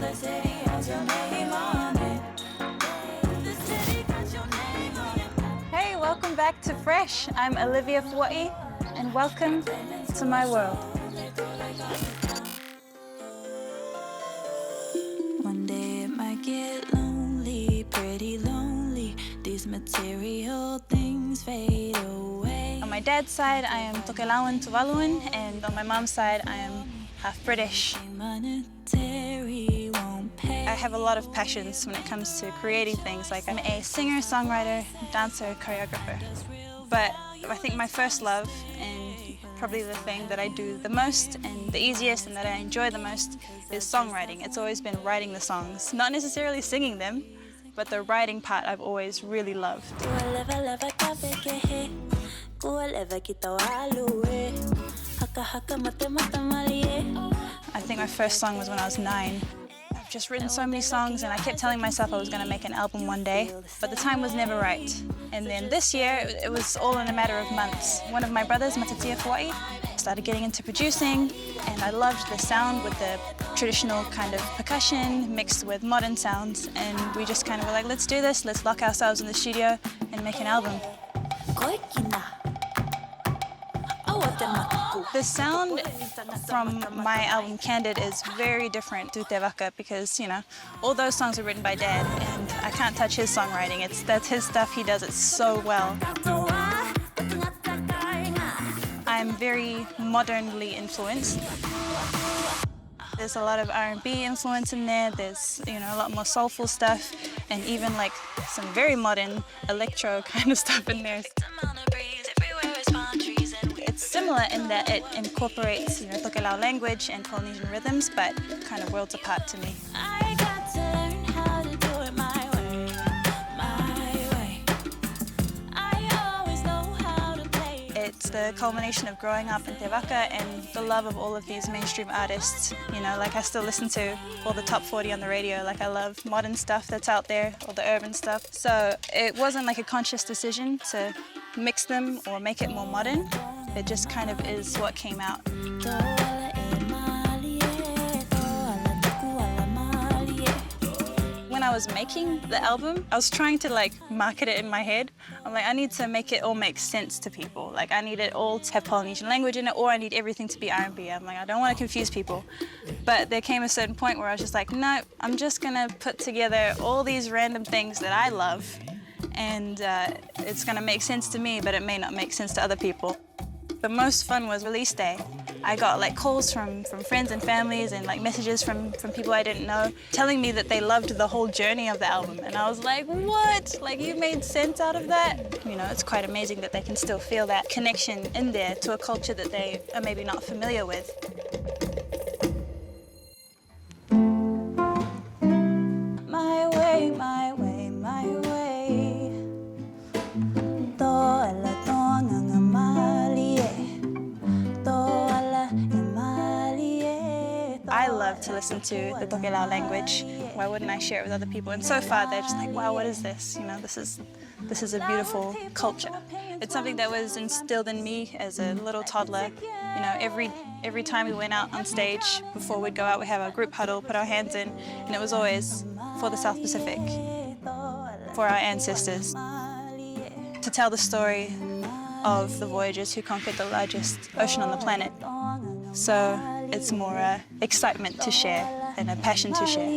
Hey, welcome back to Fresh. I'm Olivia Foa'i, and welcome to my world. One day it might get lonely, pretty lonely. These material things fade away. On my dad's side, I am Tokelauan Tuvaluan, and on my mom's side, I am half British. Monetary won't pay. I have a lot of passions when it comes to creating things. Like I'm a singer, songwriter, dancer, choreographer. But I think my first love, and probably the thing that I do the most and the easiest and that I enjoy the most, is songwriting. It's always been writing the songs, not necessarily singing them, but the writing part I've always really loved. I think my first song was when I was 9. I've just written so many songs and I kept telling myself I was going to make an album one day, but the time was never right. And then this year, it was all in a matter of months. One of my brothers, Olivia Foa'i, started getting into producing, and I loved the sound with the traditional kind of percussion mixed with modern sounds, and we just kind of were like, let's do this, let's lock ourselves in the studio and make an album. The sound from my album Candid is very different to Te Waka because, you know, all those songs are written by Dad and I can't touch his songwriting. That's his stuff, he does it so well. I'm very modernly influenced. There's a lot of R&B influence in there, there's, you know, a lot more soulful stuff and even like some very modern electro kind of stuff in there. It's similar in that it incorporates, you know, Tokelau language and Polynesian rhythms, but kind of worlds apart to me. I got to learn how to do it my way, my way. I always know how to play. It's the culmination of growing up in Te Waka and the love of all of these mainstream artists. You know, like I still listen to all the top 40 on the radio. Like I love modern stuff that's out there, all the urban stuff. So it wasn't like a conscious decision to mix them or make it more modern. It just kind of is what came out. When I was making the album, I was trying to like market it in my head. I'm like, I need to make it all make sense to people. Like I need it all to have Polynesian language in it, or I need everything to be R&B. I'm like, I don't want to confuse people. But there came a certain point where I was just like, no, I'm just gonna put together all these random things that I love, and it's gonna make sense to me, but it may not make sense to other people. The most fun was release day. I got like calls from friends and families and like messages from people I didn't know telling me that they loved the whole journey of the album. And I was like, what? Like you made sense out of that? You know, it's quite amazing that they can still feel that connection in there to a culture that they are maybe not familiar with. My way, my way, my way. I love to listen to the Tokelau language. Why wouldn't I share it with other people? And so far, they're just like, wow, what is this? You know, this is a beautiful culture. It's something that was instilled in me as a little toddler. You know, every time we went out on stage, before we'd go out, we'd have a group huddle, put our hands in, and it was always for the South Pacific, for our ancestors, to tell the story of the voyagers who conquered the largest ocean on the planet. So it's more excitement to share and a passion to share.